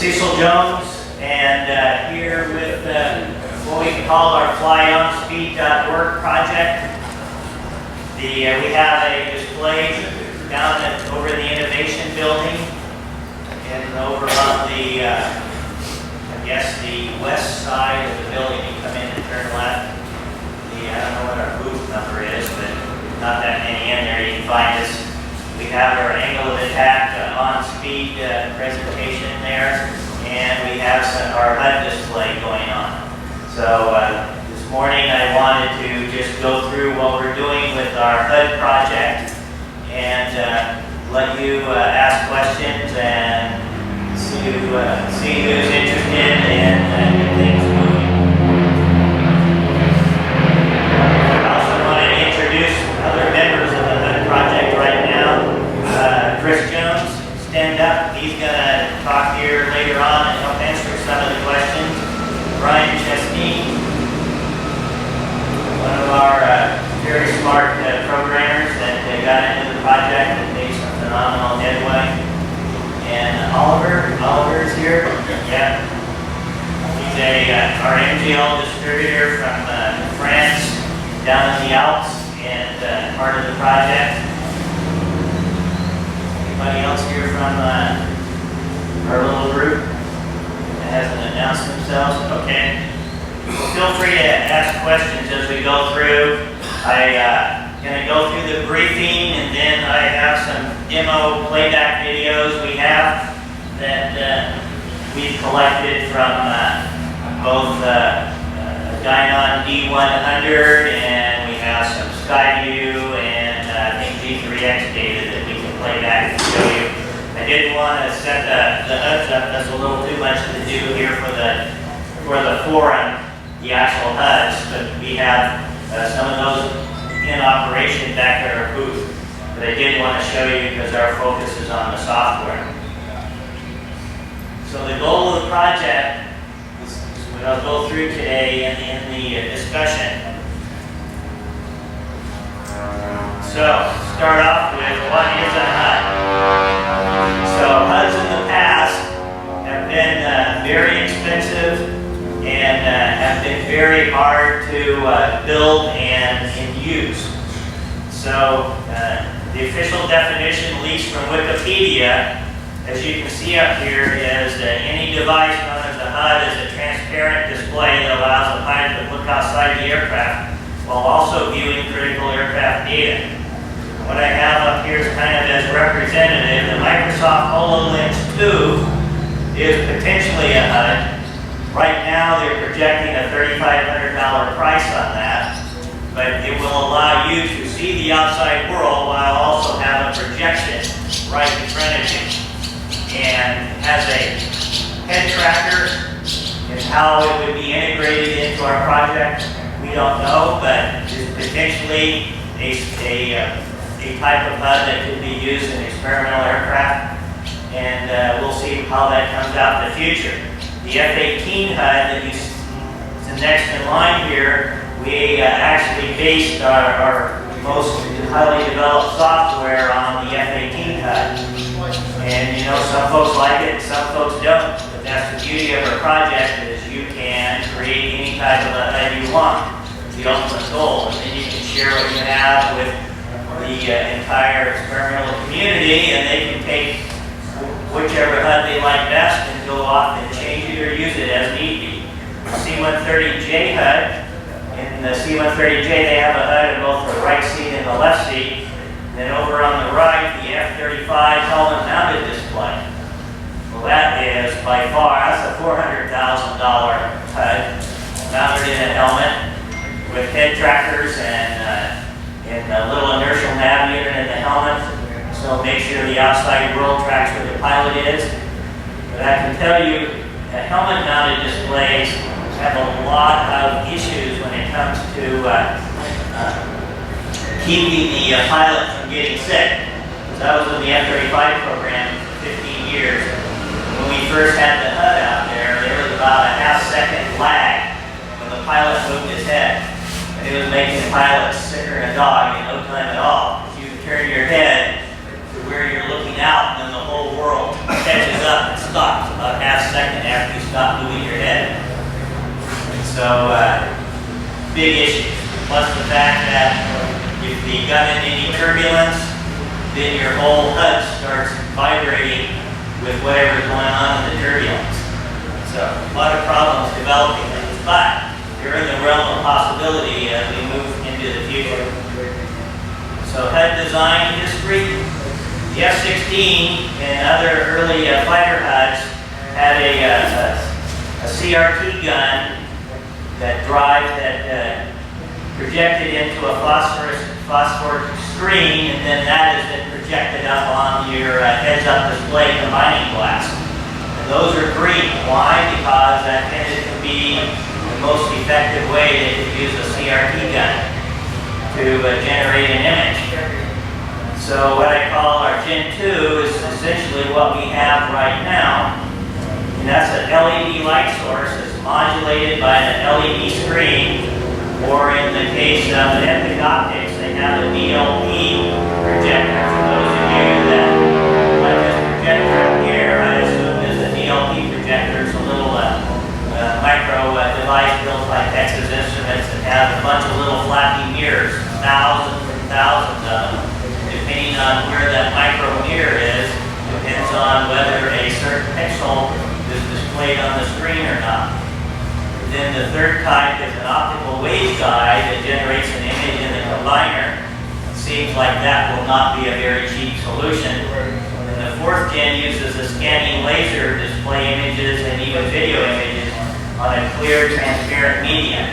Cecil Jones, and here with what we call our FlyOnSpeed.org project. We have a display down over in the Innovation Building and over on the, I guess, the west side of the building. You come in and turn left. I don't know what our booth number is, but not that many in there. You can find us. We have our angle of attack on speed presentation there, and we have our HUD display going on. So this morning I wanted to just go through what we're doing with our HUD project and let you ask questions and see who's interested and get things moving. I also want to introduce other members of the HUD project right now. Chris Jones, stand up. He's going to talk here later on and help answer some of the questions. Brian Chesney, one of our very smart programmers that got into the project and made some phenomenal headway. And Oliver's here. Yeah. He's our MGL distributor from France, down in the Alps, and part of the project. Anybody else here from our little group that hasn't announced themselves? Okay. Well, feel free to ask questions as we go through. I'm going to go through the briefing, and then I have some demo playback videos we have that we've collected from both Dynon D100, and we have some Skyview and I think G3X data that we can play back and show you. I didn't want to set the HUDs up. That's a little too much to do here for the forum, the actual HUDs, but we have some of those in operation back at our booth. But I did want to show you because our focus is on the software. So the goal of the project is what I'll go through today in the discussion. So, start off with what is a HUD. So, HUDs in the past have been very expensive and have been very hard to build and use. So, the official definition, at least from Wikipedia, as you can see up here, is any device known as a HUD is a transparent display that allows the pilot to look outside the aircraft while also viewing critical aircraft data. What I have up here is kind of as representative. The Microsoft HoloLens 2 is potentially a HUD. Right now they're projecting a $3,500 price on that, but it will allow you to see the outside world while also have a projection right in front of you. And has a head tracker, and how it would be integrated into our project, we don't know, but it's potentially a type of HUD that could be used in experimental aircraft, and we'll see how that comes out in the future. The F-18 HUD that is the next in line here, we actually based our most highly developed software on the F-18 HUD. And you know, some folks like it, some folks don't. But that's the beauty of our project, is you can create any type of a HUD you want. The ultimate goal, and then you can share what you have with the entire experimental community, and they can take whichever HUD they like best and go off and change it or use it as need be. C-130J HUD, in the C-130J they have a HUD in both the right seat and the left seat. And then over on the right, the F-35 helmet mounted display. Well, that is by far, that's a $400,000 HUD mounted in a helmet with head trackers and a little inertial nav unit in the helmet. So make sure the outside world tracks where the pilot is. But I can tell you that helmet mounted displays have a lot of issues when it comes to keeping the pilot from getting sick. Because I was in the F-35 program for 15 years. When we first had the HUD out there was about a half-second lag when the pilot moved his head. And it was making the pilot sicker than a dog in no time at all. If you turn your head to where you're looking out, then the whole world catches up. stops about half a second after you stop moving your head. So, big issue. Plus the fact that if you got in any turbulence, then your whole HUD starts vibrating with whatever's going on in the turbulence. So, a lot of problems developing things, but they're in the realm of possibility as we move into the future. So, HUD design history. The F-16 and other early fighter HUDs had a CRT gun that projected into a phosphoric screen, and then that is then projected up on your heads-up display combining glass. And those are green. Why? Because that tended to be the most effective way they could use a CRT gun to generate an image. So what I call our Gen 2 is essentially what we have right now. And that's an LED light source that's modulated by an LED screen, or in the case of the Epic Optics, they have a DLP projector. For those of you that like this projector up here, I assume is a DLP projector. It's a little micro device built by Texas Instruments that has a bunch of little flappy mirrors, thousands and thousands of them. Depending on where that micro mirror is, depends on whether a certain pixel is displayed on the screen or not. Then the third type is an optical waveguide that generates an image in the combiner. It seems like that will not be a very cheap solution. And the fourth gen uses a scanning laser to display images and even video images on a clear, transparent medium.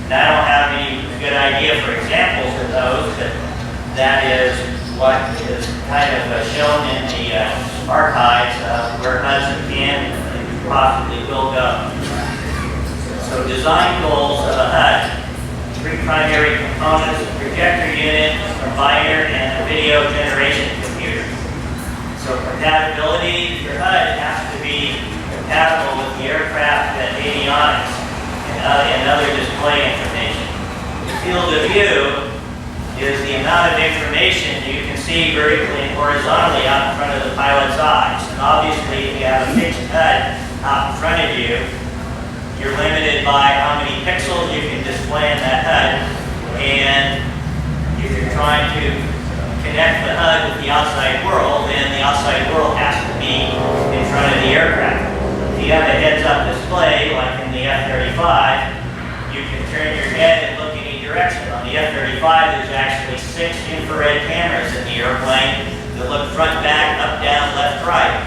And I don't have any good idea for examples of those, but that is what is kind of shown in the archives of where HUDs have been and possibly will go. So design goals of a HUD: 3 primary components: a projector unit, a combiner, and a video generation computer. So compatibility, your HUD has to be compatible with the aircraft avionics and other display information. The field of view is the amount of information you can see vertically and horizontally out in front of the pilot's eyes. And obviously, if you have a fixed HUD out in front of you, you're limited by how many pixels you can display in that HUD. And if you're trying to connect the HUD with the outside world, then the outside world has to be in front of the aircraft. If you have a heads-up display, like in the F-35, you can turn your head and look any direction. On the F-35, there's actually 6 infrared cameras in the airplane that look front, back, up, down, left, right.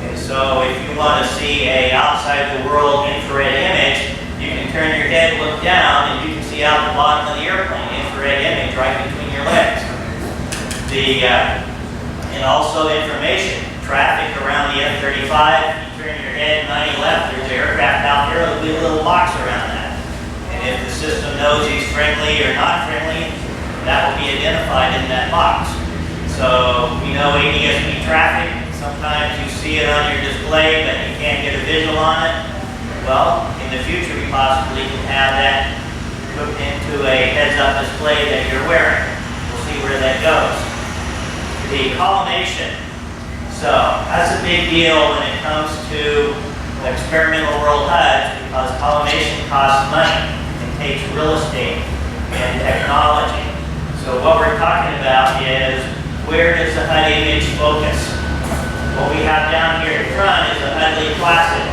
And so if you want to see a outside the world infrared image, you can turn your head, look down, and you can see out the bottom of the airplane, infrared image right between your legs. And also information, traffic around the F-35, you turn your head 90 left, there's an aircraft out there, there'll be a little box around that. And if the system knows he's friendly or not friendly, that will be identified in that box. So we know ADS-B traffic. Sometimes you see it on your display, but you can't get a visual on it. Well, in the future, we possibly can have that hooked into a heads-up display that you're wearing. We'll see where that goes. The collimation. So that's a big deal when it comes to the experimental world HUDs, because collimation costs money and takes real estate and technology. So what we're talking about is, where does the HUD image focus? What we have down here in front is a HUD Classic.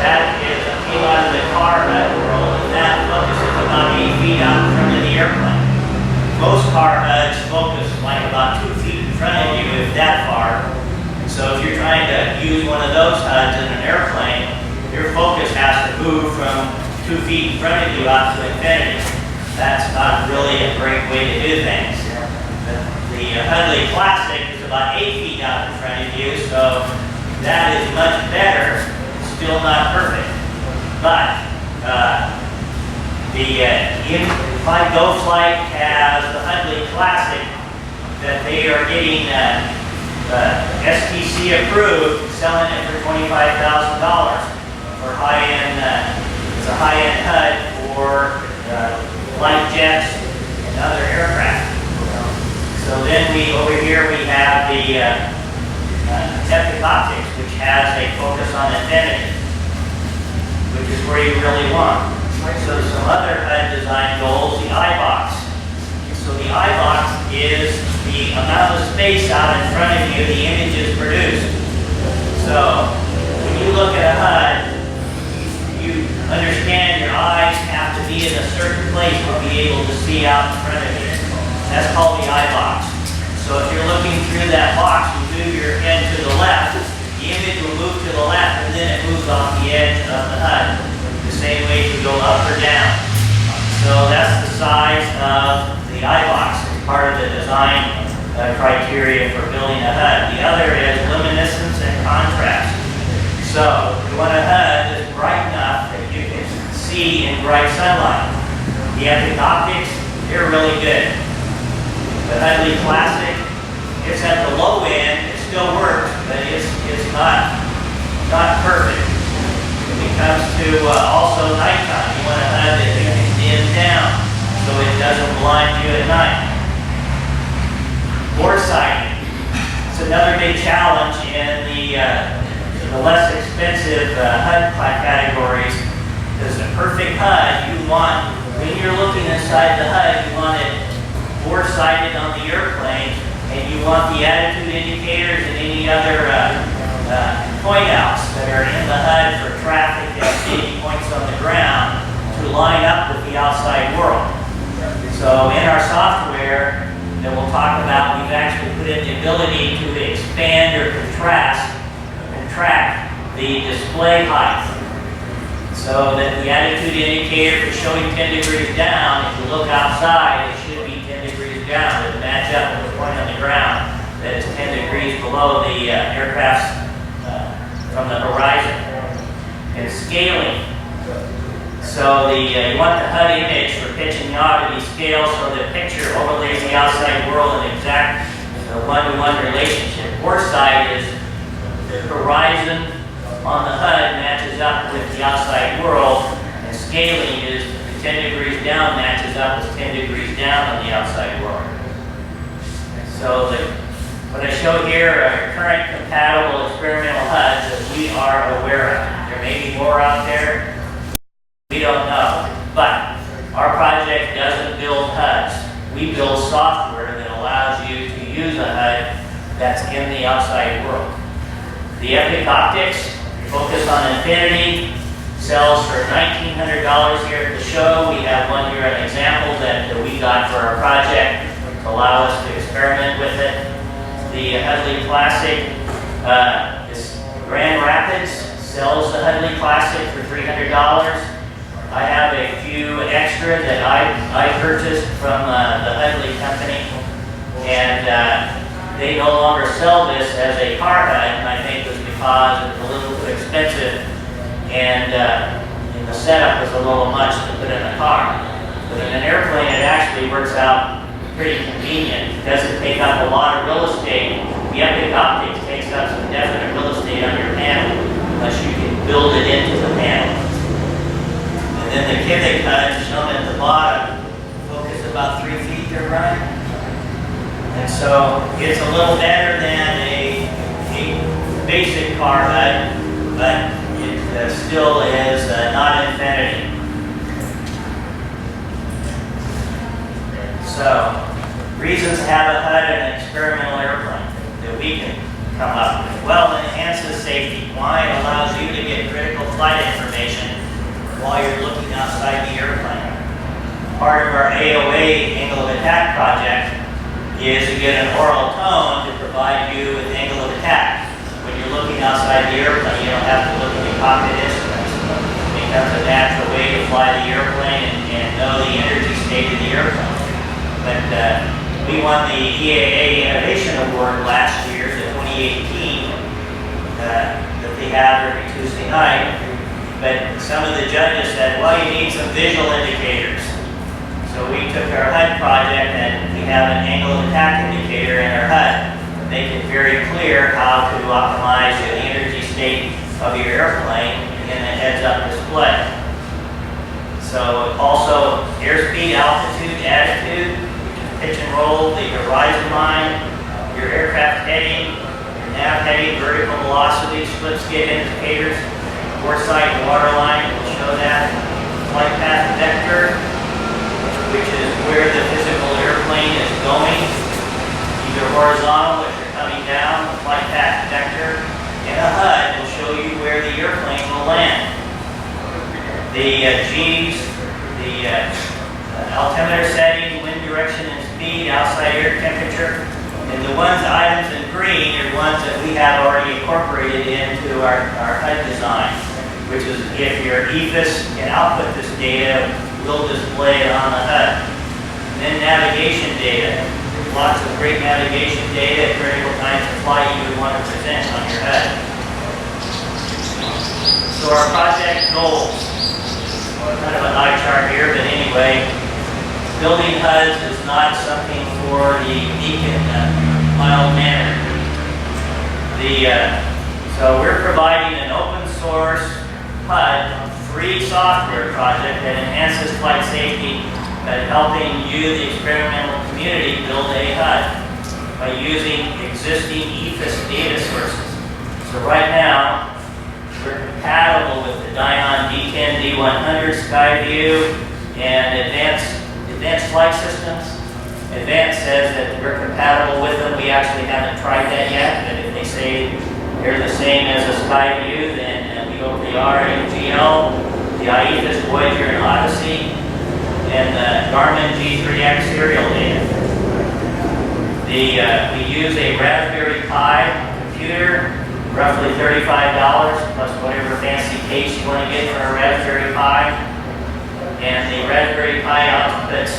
That is a view out of the car HUD world, and that focuses about 8 feet out in front of the airplane. Most car HUDs focus like about 2 feet in front of you, if that far. So if you're trying to use one of those HUDs in an airplane, your focus has to move from 2 feet in front of you out to infinity. That's not really a great way to do things. The HUD Classic is about 8 feet out in front of you, so that is much better, still not perfect. But Flight Go Flight has the HUD Classic that they are getting STC approved, selling it for $25,000 for high-end. It's a high-end HUD for light jets and other aircraft. So then over here we have the Epic Optics, which has a focus on infinity, which is where you really want. So some other HUD design goals, the eye box. So the eye box is the amount of space out in front of you the image is produced. So when you look at a HUD, you understand your eyes have to be in a certain place to be able to see out in front of you. That's called the eye box. So if you're looking through that box, you move your head to the left, the image will move to the left, and then it moves off the edge of the HUD. The same way to go up or down. So that's the size of the eye box. It's part of the design criteria for building a HUD. The other is luminescence and contrast. So you want a HUD that's bright enough that you can see in bright sunlight. The Epic Optics, they're really good. The HUD Classic, it's at the low end, it still works, but it's not perfect. When it comes to also nighttime, you want a HUD that you can dim down so it doesn't blind you at night. Board sighting, it's another big challenge in the less expensive HUD categories. Because the perfect HUD, you want, when you're looking inside the HUD, you want it foresighted on the airplane, and you want the attitude indicators and any other point outs that are in the HUD for traffic and safety points on the ground to line up with the outside world. So in our software that we'll talk about, we've actually put in the ability to expand or contract the display height. So that the attitude indicator is showing 10 degrees down. If you look outside, it should be 10 degrees down. It match up with the point on the ground that is 10 degrees below the aircraft's from the horizon. And scaling. So you want the HUD image for pitch and yaw to be scaled so the picture overlays the outside world in exact one-to-one relationship. Foresight is the horizon on the HUD matches up with the outside world, and scaling is the 10 degrees down matches up with 10 degrees down on the outside world. So what I show here are current compatible experimental HUDs that we are aware of. There may be more out there. We don't know. But our project doesn't build HUDs. We build software that allows you to use a HUD that's in the outside world. The Epic Optics focus on infinity, sells for $1,900 here at the show. We have one here, an example that we got for our project to allow us to experiment with it. The HUD Classic, this Grand Rapids sells the HUD Classic for $300. I have a few extra that I purchased from the HUD company, and they no longer sell this as a car HUD, and I think it was because it's a little too expensive, and the setup was a little much to put in a car. But in an airplane, it actually works out pretty convenient. It doesn't take up a lot of real estate. The Epic Optics takes up some definite real estate on your panel, unless you can build it into the panel. And then the Civic HUD shown at the bottom, focus about 3 feet they're running. And so it's a little better than a basic car HUD, but it still is not infinity. So, reasons to have a HUD in an experimental airplane that we can come up with. Well, it enhances safety. Why? It allows you to get critical flight information while you're looking outside the airplane. Part of our AOA angle of attack project is to get an oral tone to provide you with angle of attack. When you're looking outside the airplane, you don't have to look at the cockpit instruments. It becomes a natural way to fly the airplane and know the energy state of the airplane. But we won the EAA Innovation Award last year, the 2018, that they have every Tuesday night. But some of the judges said, well, you need some visual indicators. So we took our HUD project and we have an angle of attack indicator in our HUD. Make it very clear how to optimize the energy state of your airplane in a heads-up display. So also airspeed, altitude, attitude, pitch and roll, the horizon line, your aircraft heading, your nav heading, vertical velocity, slip skid indicators, foresight water line will show that. Flight path vector, which is where the physical airplane is going, either horizontal if you're coming down, the flight path vector, and a HUD will show you where the airplane will land. The G's, the altimeter setting, wind direction and speed, outside air temperature, and the items in green are ones that we have already incorporated into our HUD design, which is if your EFIS can output this data, we'll display it on the HUD. And then navigation data. There's lots of great navigation data at critical times of flight you would want to present on your HUD. So our project goals. Kind of an eye chart here, but anyway, building HUDs is not something for the unique and mild manner. So we're providing an open source HUD free software project that enhances flight safety by helping you, the experimental community, build a HUD by using existing EFIS data sources. So right now, we're compatible with the Dion D10, D100, Skyview, and Advanced Flight Systems. Advanced says that we're compatible with them. We actually haven't tried that yet, but if they say they're the same as a Skyview, then we go for the RAGL, the IEFIS, Voyager, and Odyssey, and the Garmin G3X serial data. We use a Raspberry Pi computer, roughly $35, plus whatever fancy case you want to get for a Raspberry Pi. And the Raspberry Pi outputs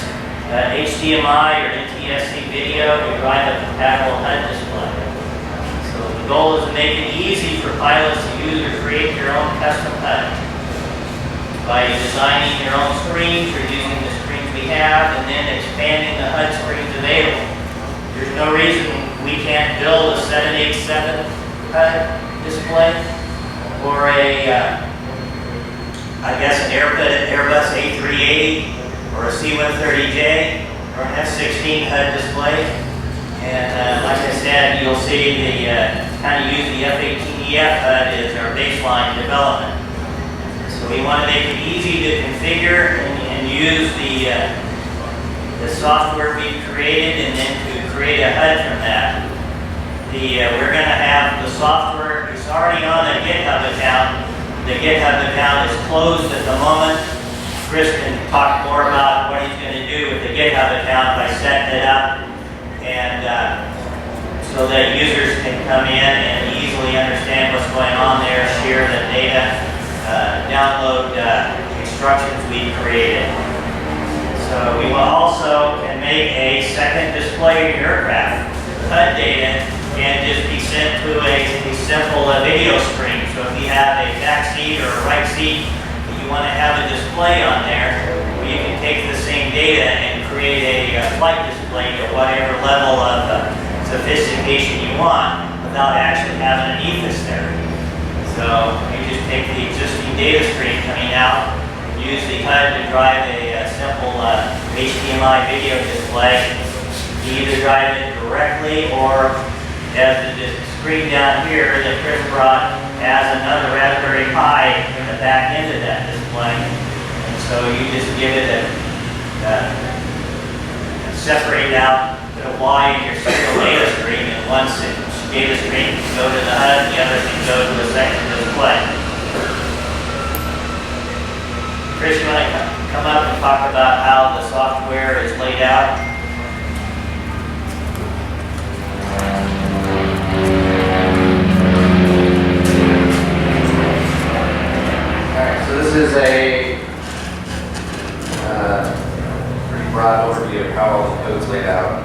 HDMI or NTSC video to drive a compatible HUD display. So the goal is to make it easy for pilots to use or create their own custom HUD by designing their own screens or using the screens we have and then expanding the HUD screens available. There's no reason we can't build a 787 HUD display or I guess an Airbus A380 or a C-130J or an F-16 HUD display. And like I said, you'll see the kind of use the F-18EF HUD as our baseline development. So we want to make it easy to configure and use the software we've created and then to create a HUD from that. We're going to have the software, it's already on the GitHub account. The GitHub account is closed at the moment. Chris can talk more about what he's going to do with the GitHub account by setting it up and so that users can come in and easily understand what's going on there, share the data, download instructions we've created. So we will also can make a second display aircraft. The HUD data can just be sent to a simple video screen. So if you have a back seat or a right seat, and you want to have a display on there, well, you can take the same data and create a flight display to whatever level of sophistication you want without actually having an EFIS there. So you just take the existing data stream coming out, use the HUD to drive a simple HDMI video display. You either drive it directly or as the screen down here that Chris brought has another Raspberry Pi in the back end of that display. And so you just give it separate out, put a Y in your serial data stream, and one data stream can go to the HUD, the other can go to the second display. Chris, you want to come up and talk about how the software is laid out? So this is a pretty broad overview of how all the code's laid out.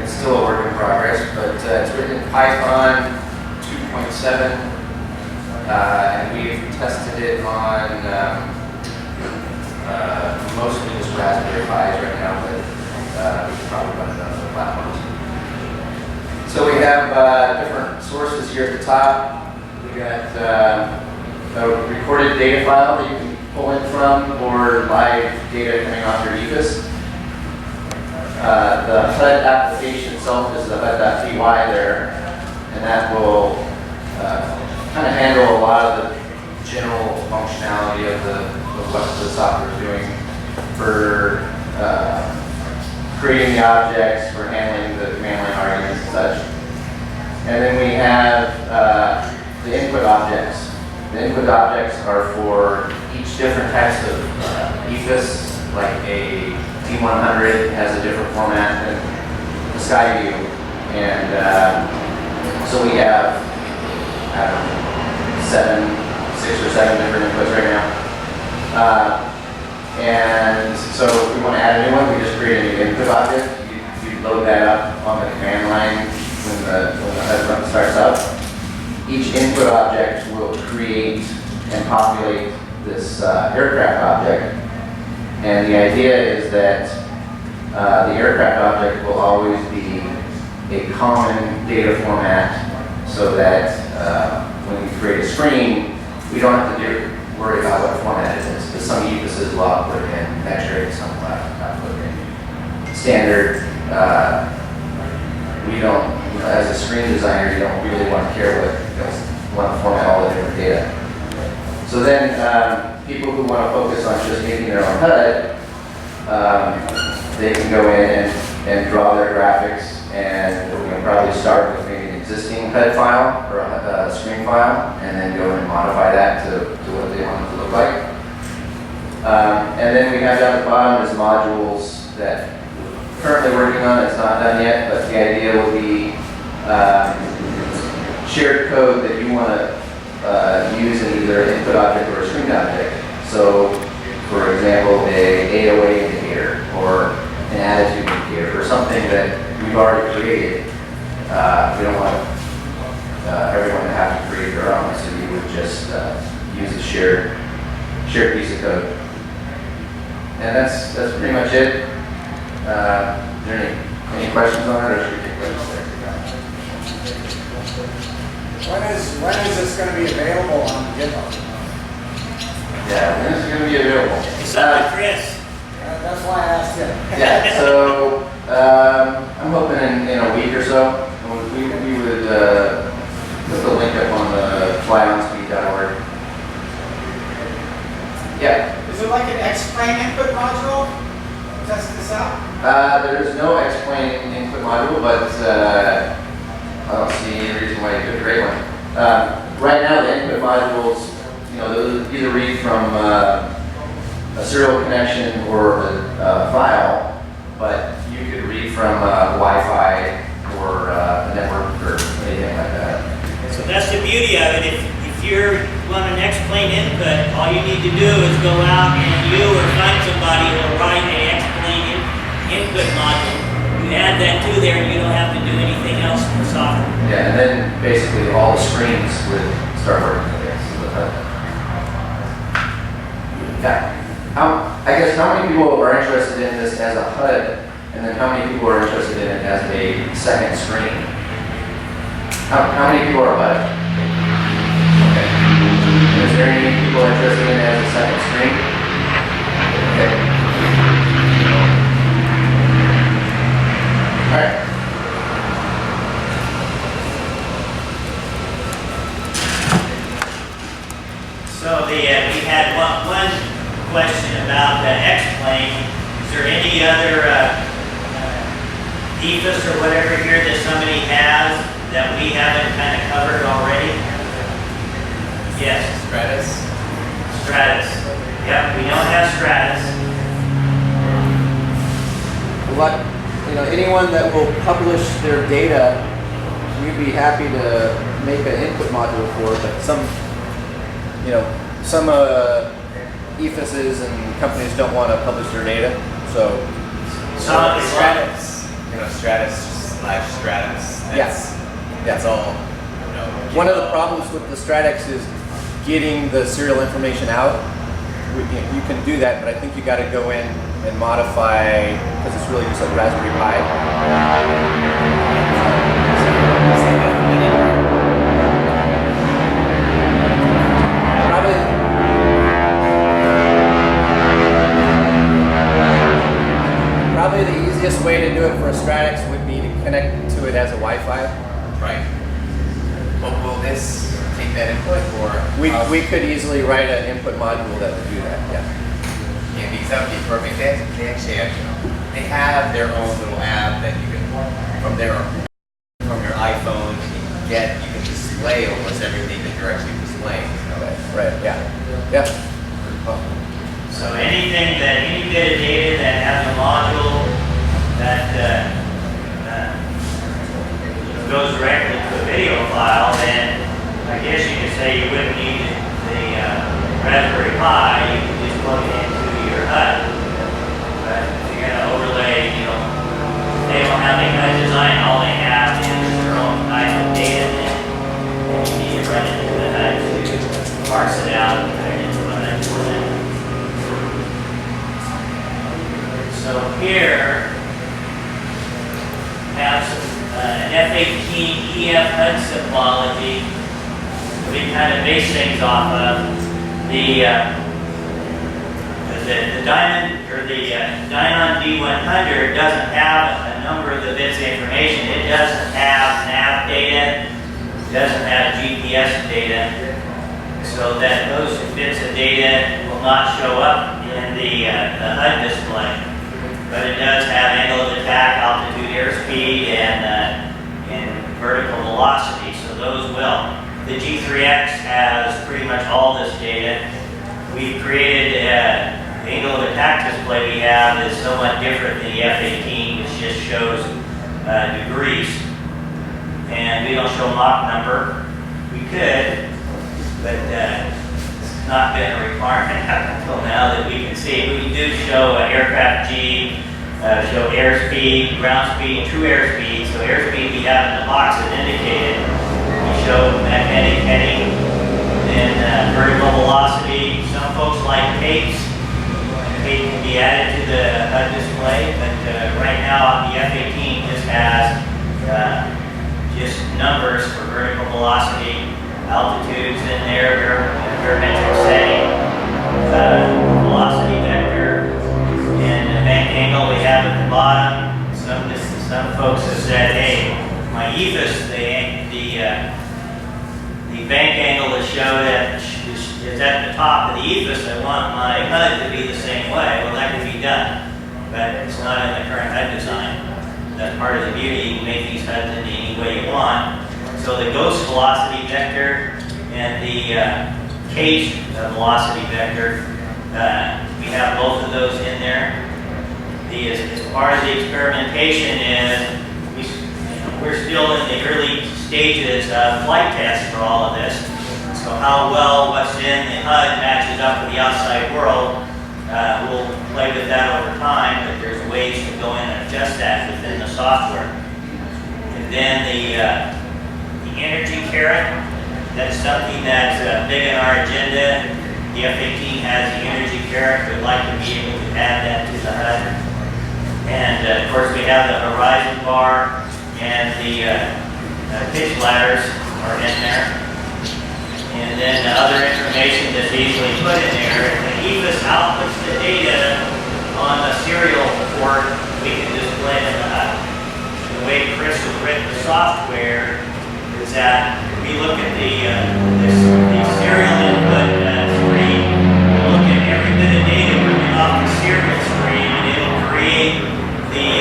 It's still a work in progress, but it's written in Python 2.7, and we've tested it on mostly just Raspberry Pis right now, but we can probably run it on other platforms. So we have different sources here at the top. We got a recorded data file that you can pull in from, or live data coming off your EFIS. The HUD application itself is the HUD.py there. and that will kind of handle a lot of the general functionality of what the software is doing for creating the objects, for handling the command line arguments and such. And then we have the input objects. The input objects are for each different types of ethos, like a T100 has a different format than the Skyview. And so we have, I don't know, 6 or 7 different inputs right now. And so if we want to add a new one, we just create a new input object. You load that up on the command line when the HUD run starts up. Each input object will create and populate this aircraft object. And the idea is that the aircraft object will always be a common data format so that when we create a screen, we don't have to worry about what format it is. Because some evises will put in metric, some will put in standard. We don't, as a screen designer, you don't really want to care what, you want to format all the different data. So then people who want to focus on just making their own HUD, they can go in and draw their graphics, and we can probably start with maybe an existing HUD file or a screen file, and then go in and modify that to what they want it to look like. And then we have down at the bottom is modules that we're currently working on. It's not done yet, but the idea will be shared code that you want to use in either an input object or a screen object. So, for example, a AOA indicator or an attitude indicator or something that we've already created. We don't want everyone to have to create their own, so you would just use a shared piece of code. And that's pretty much it. Is there any questions on it, or should we take questions there? When is this going to be available on GitHub? Yeah, when is it going to be available? It's up to Chris. That's why I asked him. Yeah, so I'm hoping in a week or so, we would put the link up on the flyonspeed.org. Yeah. Is it like an X-Plane input module? Test this out? There is no X-Plane input module, but I don't see any reason why you couldn't create one. Right now, the input modules, those either read from a serial connection or a file, but you could read from Wi-Fi or a network or anything like that. So that's the beauty of it. If you want an X-Plane input, all you need to do is go out and you or find somebody who will write an X-Plane input module. You add that to there and you don't have to do anything else in the software. Yeah, and then basically all the screens would start working with this. Yeah. I guess how many people are interested in this as a HUD, and then how many people are interested in it as a second screen? How many people are HUD? Okay. Is there any people interested in it as a second screen? Okay. All right. So we had one question about the X-Plane. Is there any other ethos or whatever here that somebody has that we haven't kind of covered already? Yes. Stratus. Stratus. Yep, we don't have Stratus. Anyone that will publish their data, we'd be happy to make an input module for, but some ethoses and companies don't want to publish their data, so. Stratus. Stratus/Stratus. That's all. One of the problems with the Stratus is getting the serial information out. You can do that, but I think you got to go in and modify, because it's really just a Raspberry Pi. Probably the easiest way to do it for a Stratus would be to connect to it as a Wi-Fi. Right. take that input, or We could easily write an input module that would do that, yeah. yeah, because that would be perfect. They actually have, they have their own little app that you can from your iPhone you can display almost everything that you're actually displaying. Right, yeah. Yeah. So anything that, any bit of data that has a module that goes directly to a video file, then I guess you could say you wouldn't need the Raspberry Pi, you could just plug it into your HUD. But if you're going to overlay, they don't have any HUD design, all they have is their own type of data, and you need to run it into the HUD to parse it out and turn it into a HUD format. So here, we have some, an F-18 EF HUD symbology. We kind of base things off of the Diamond, or the Dynon D100 doesn't have a number of the bits of information. It doesn't have nav data, it doesn't have GPS data, so that those bits of data will not show up in the HUD display. But it does have angle of attack, altitude, airspeed, and vertical velocity, so those will. The G3X has pretty much all this data. We've created the angle of attack display we have is somewhat different than the F-18, which just shows degrees. And we don't show Mach number. We could, but it's not been a requirement up until now that we can see. We do show aircraft G, show airspeed, ground speed, and true airspeed. So airspeed we have in the box is indicated. We show magnetic heading, and vertical velocity. Some folks like capes. Cape can be added to the HUD display, but right now the F-18 just has just numbers for vertical velocity, altitudes in there, barometric setting, velocity vector, and the bank angle we have at the bottom. Some folks have said, hey, my ethos, the bank angle to show that is at the top of the ethos. I want my HUD to be the same way. Well, that can be done, but it's not in the current HUD design. That's part of the beauty. You can make these HUDs in any way you want. So the ghost velocity vector and the cage velocity vector, we have both of those in there. As part of the experimentation is we're still in the early stages of flight tests for all of this. So how well what's in the HUD matches up with the outside world, we'll play with that over time, but there's ways to go in and adjust that within the software. And then the energy carrot, that's something that's big in our agenda. The F-18 has the energy carrot. We'd like to be able to add that to the HUD. And of course we have the horizon bar and the pitch ladders are in there. And then the other information that's easily put in there. If the EVIS outputs the data on the serial port, we can display it in the HUD. The way Chris has written the software is that we look at the serial input screen, we look at every bit of data coming off the serial stream, and it'll create the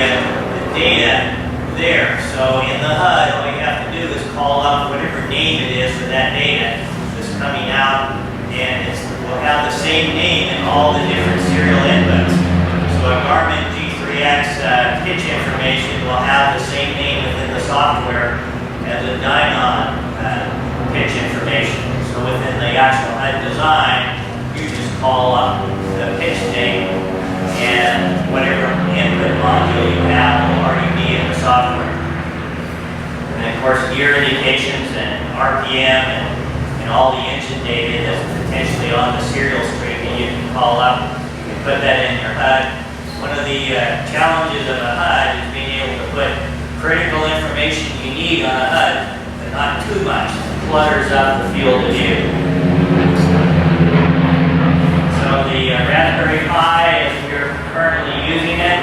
data there. So in the HUD, all you have to do is call up whatever name it is for that data that's coming out, and will have the same name in all the different serial inputs. So a Garmin G3X pitch information will have the same name within the software as a Dynon pitch information. So within the actual HUD design, you just call up the pitch name and whatever input module you have will already be in the software. And of course, gear indications and RPM and all the engine data that's potentially on the serial stream that you can call up. You can put that in your HUD. One of the challenges of a HUD is being able to put critical information you need on a HUD, but not too much. It clutters up the field of view. So the Raspberry Pi, as we're currently using it,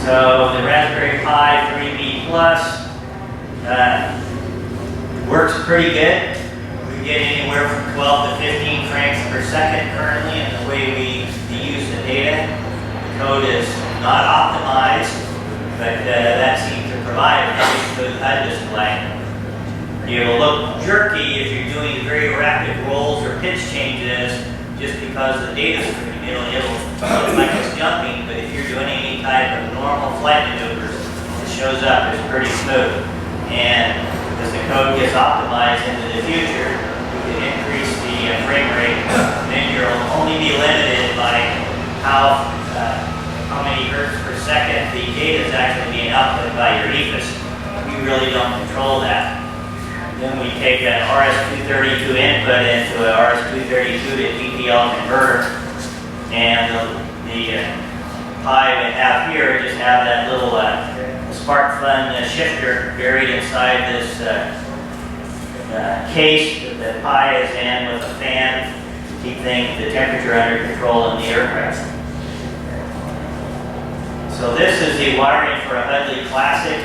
so the Raspberry Pi 3B Plus works pretty good. We We get anywhere from 12 to 15 frames per second currently in the way we use the data. The code is not optimized, but that seems to provide a nice good HUD display. It'll look jerky if you're doing very rapid rolls or pitch changes just because the data stream, it'll look like it's jumping, but if you're doing any type of normal flight maneuvers, it shows up as pretty smooth. And as the code gets optimized into the future, we can increase the frame rate, then you'll only be limited by how many hertz per second the data is actually being output by your EFIS. We really don't control that. Then we take an RS-232 input into an RS-232 to TTL converter, and the pi we have here just have that little SparkFun shifter buried inside this case that the pi is in with a fan to keep the temperature under control in the aircraft. So this is the wiring for a HUD Classic.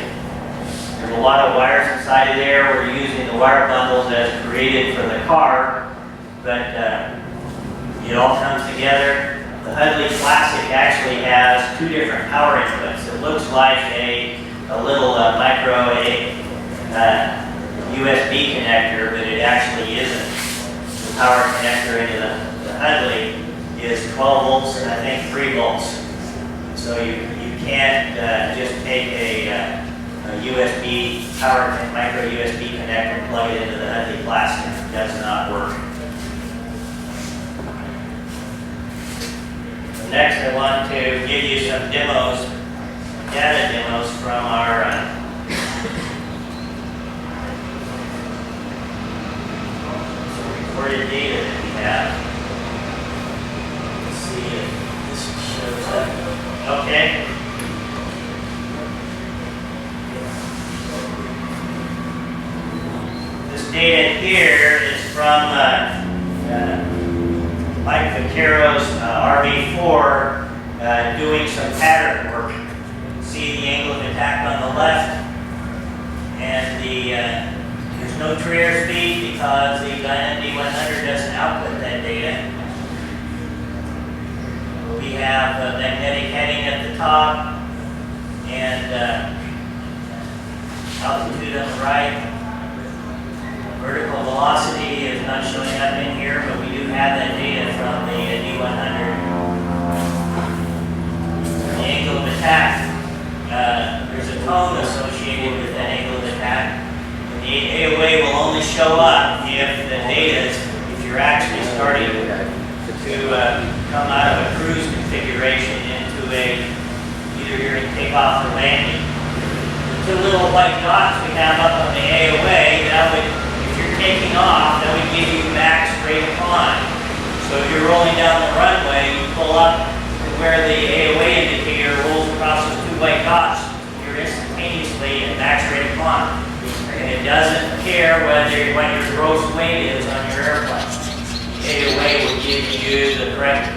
There's a lot of wires inside of there. We're using the wire bundles as created for the car, but it all comes together. The HUD Classic actually has two different power inputs. It looks like a little micro USB connector, but it actually isn't. The power connector into the HUD is 12 volts and I think 3 volts. So you can't just take a USB micro USB connector and plug it into the HUD Classic. It does not work. Next, I want to give you some demos, data demos from our recorded data that we have. Let's see if this shows up. Okay. This data here is from Mike Vaquero's RV4 doing some pattern work. See the angle of attack on the left, and there's no true airspeed because the Dynam D100 doesn't output that data. We have a magnetic heading at the top and altitude on the right. Vertical velocity is not showing up in here, but we do have that data from the D100. The angle of attack, there's a tone associated with that angle of attack. And the AOA will only show up if the data if you're actually starting to come out of a cruise configuration into either you're in takeoff or landing. The two little white dots we have up on the AOA, that would, if you're taking off, that would give you max rate of climb. So if you're rolling down the runway, you pull up to where the AOA indicator rolls across those two white dots, you're instantaneously at max rate of climb. And it doesn't care what your gross weight is on your airplane. AOA will give you the correct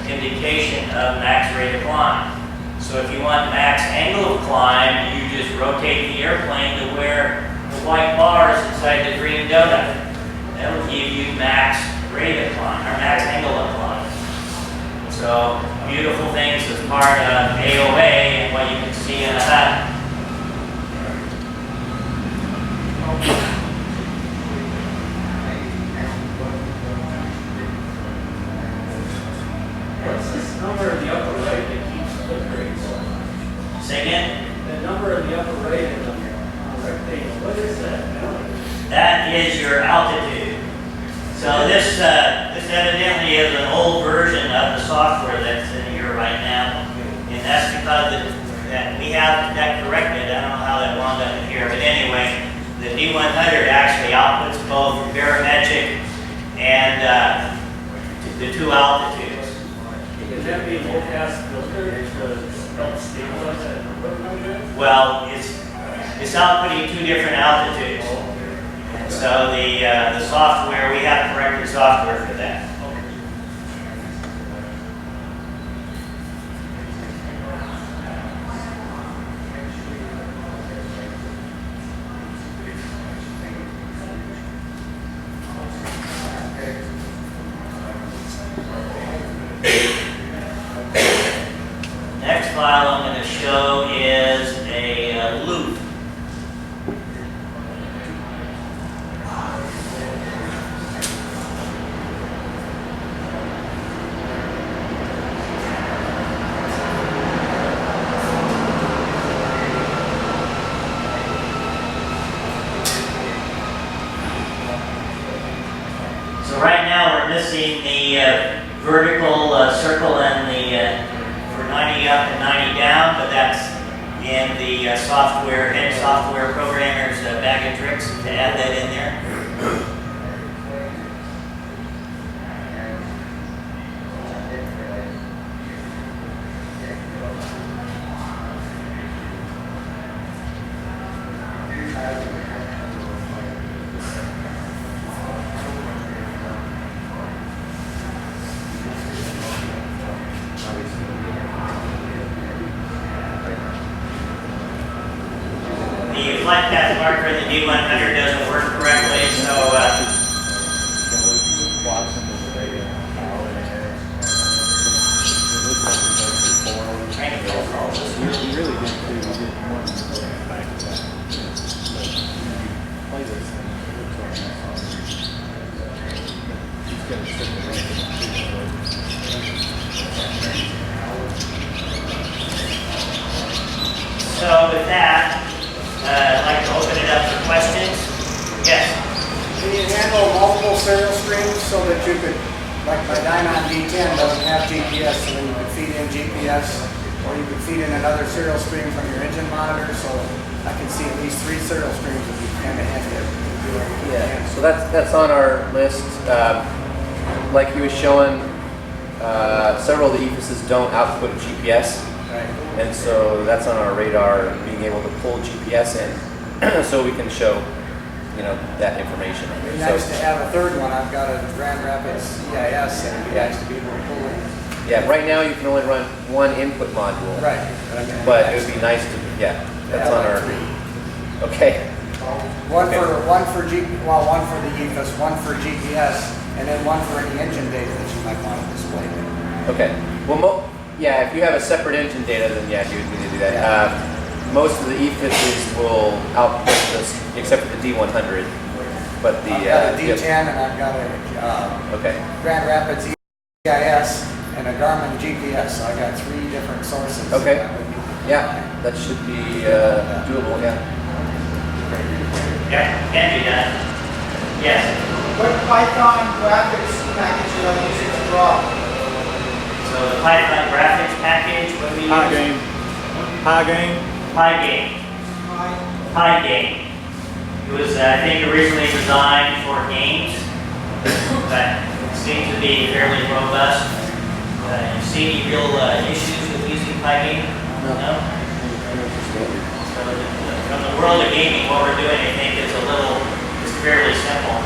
indication of max rate of climb. So if you want max angle of climb, you just rotate the airplane to where the white bars inside the green donut. That will give you max rate of climb, or max angle of climb. So beautiful things as part of AOA and what you can see in a HUD. What's this number in the upper right that keeps the grades? Say again? The number in the upper right of the rectangle, what is that? That is your altitude. So this evidently is an old version of the software that's in here right now. And that's because that we have that corrected. I don't know how that wound up in here, but anyway, the D100 actually outputs both barometric and the two altitudes. Can that be a low-pass filter to help stabilize that number like that? Well, it's outputting two different altitudes. And so the software, we have corrected software for that. are missing the vertical circle and the for 90 up and 90 down, but that's in the software, head software programmer's bag of tricks to add that in there. The flight path marker in the D100 doesn't work correctly, so trying to pull all this. So with that, I'd like to open it up for questions. Yes. Can you handle multiple serial streams so that you could, like my Dynon D10 doesn't have GPS, so then you could feed in GPS, or you could feed in another serial stream from your engine monitor, so I can see at least 3 serial streams if you kind of hand it. Yeah, so that's on our list. Like he was showing, several of the EFISs don't output GPS. Right. And so that's on our radar, being able to pull GPS in so we can show, that information. It'd be So, nice to have a third one. I've got a Grand Rapids EIS, and it'd be nice to be able to pull in. yeah, right now you can only run one input module. Right. But it would be nice to, that's on our, okay. One for one for the EFIS, one for GPS, and then one for any engine data that you might want to display. Okay. Well, if you have a separate engine data, then you would need to do that. Most of the EFISs will output this, except for the D100. But the I've got a D10 and I've got a okay. Grand Rapids EIS and a Garmin GPS. So I got 3 different sources. Okay. That would be Yeah, that should be doable. Yeah. Yeah, can be done. Yes. What Python graphics package are you using to draw? So the Python graphics package, what do we use? Pygame. It was, I think, originally designed for games, but it seems to be fairly robust. You see any real issues with using Pygame? No? So from the world of gaming, what we're doing, I think, is fairly simple.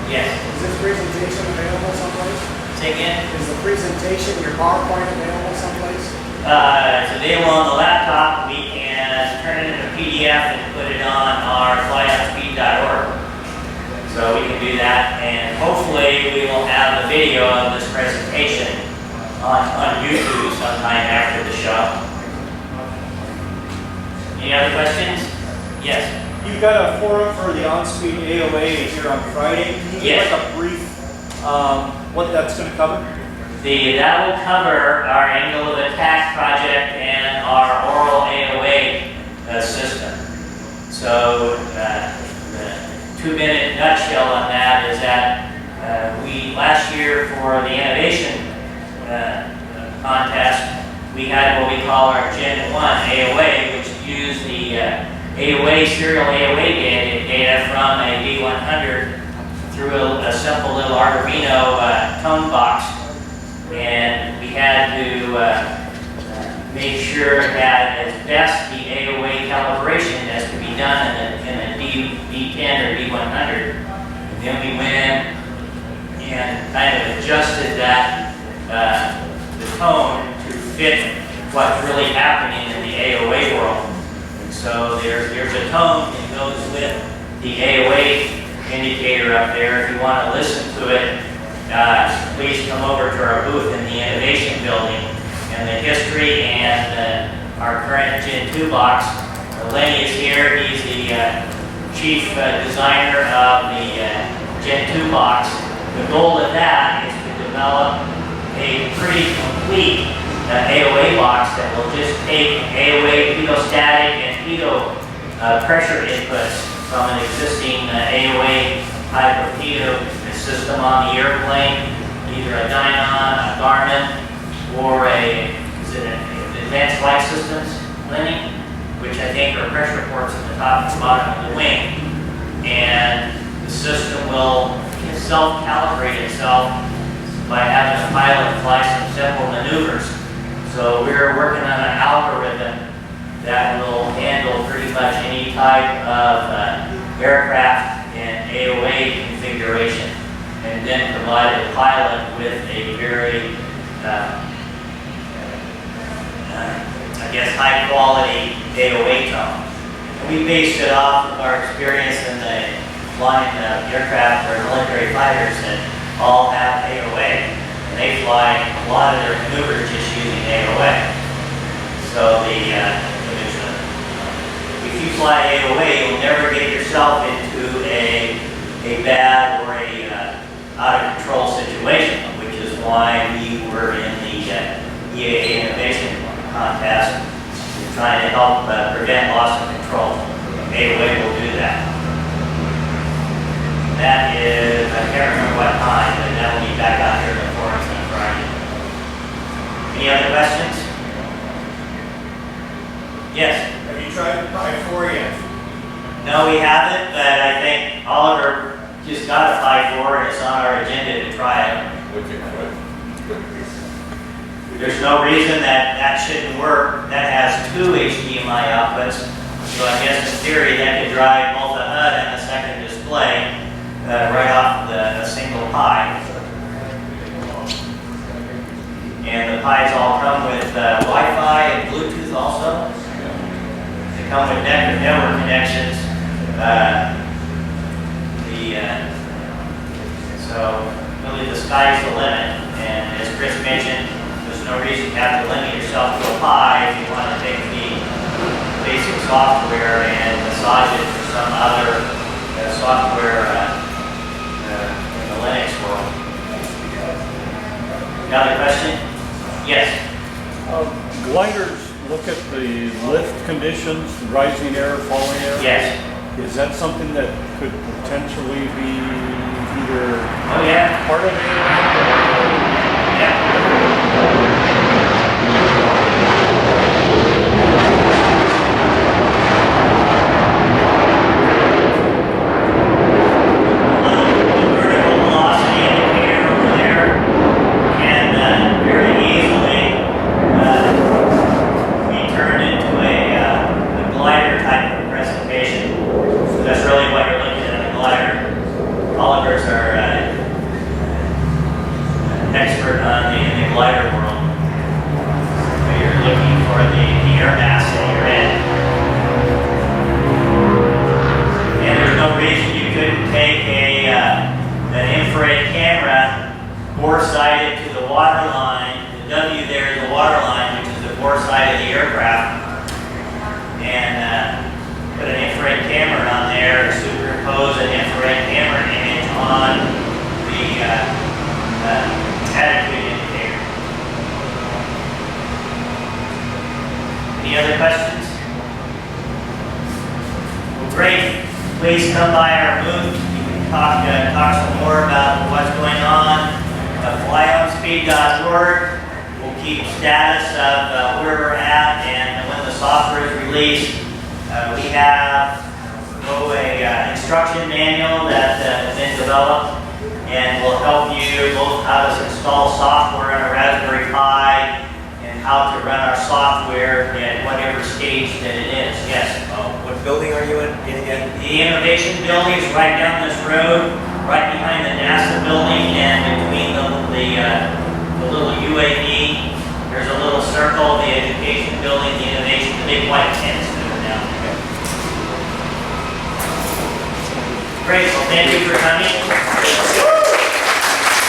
Yes. Is this presentation available someplace? Say again? Is the presentation, your PowerPoint, available someplace? It's available on the laptop. We can turn it into a PDF and put it on our flyoutspeed.org. So we can do that, and hopefully we will have a video of this presentation on YouTube sometime after the show. Any other questions? Yes. You've got a forum for the on-speed AOA here on Friday. Can you give Yes. like a brief what that's going to cover? That will cover our angle of attack project and our oral AOA system. So the 2-minute nutshell on that is that we last year for the innovation contest, we had what we call our Gen 1 AOA, which used the serial AOA data from a D100 through a simple little Arduino tone box, and we had to make sure that as best the AOA calibration as could be done in a D10 or D100. And then we went in and kind of adjusted that the tone to fit what's really happening in the AOA world. And so there's a tone that goes with the AOA indicator up there. If you want to listen to it, please come over to our booth in the Innovation Building. And the history and our current Gen 2 box. Lenny is here. He's the chief designer of the Gen 2 box. The goal of that is to develop a pretty complete AOA box that will just take AOA pedostatic and pedo pressure inputs from an existing AOA type of pedo system on the airplane, either a Dynon, a Garmin, or is it an Advanced Flight Systems, Lenny? Which I think are pressure ports at the top and bottom of the wing. And the system will self-calibrate itself by having the pilot fly some simple maneuvers. So we're working on an algorithm that will handle pretty much any type of aircraft and AOA configuration, and then provide the pilot with a very, I guess, high quality AOA tone. And we based it off of our experience in the flying aircraft or military fighters that all have AOA. And they fly a lot of their maneuvers just using AOA. So if you fly AOA, you'll never get yourself into a bad or a out of control situation, which is why we were in the EAA Innovation Contest, trying to help prevent loss of control. AOA will do that. That is, I can't remember what time, but that will be back out here in the forest on Friday. Any other questions? Yes? Have you tried Pi 4 yet? No, we haven't, but I think Oliver just got a Pi 4 and it's on our agenda to try it. There's no reason that shouldn't work. That has 2 HDMI outputs, so I guess in theory that could drive both the HUD and the second display right off the single Pi. And the Pis all come with Wi-Fi and Bluetooth also. They come with network connections. So really the sky's the limit. And as Chris mentioned, there's no reason to have to limit yourself to a Pi if you want to take the basic software and massage it for some other software in the Linux world. Another question? Yes. Gliders look at the lift conditions, rising air, falling air. Yes. Is that something that could potentially be either Oh yeah. part of it? Yeah. Expert on the glider world. So you're looking for the air mass that you're in. And there's no reason you couldn't take an infrared camera, bore sighted to the water line. The W there is the water line, which is the bore side of the aircraft. And put an infrared camera on there, superimpose an infrared camera image on the attitude indicator. Any other questions? Well, great. Please come by our booth. You can talk some more about what's going on. Flyonspeed.org will keep status of where we're at and when the software is released. We have an instruction manual that has been developed and will help you both how to install software on a Raspberry Pi and how to run our software at whatever stage that it is. Yes? What building are you in again? The Innovation Building is right down this road, right behind the NASA building and between the little UAV. There's a little circle, the Education Building, the Innovation, the big white tents that are down there. Great, well thank you for coming.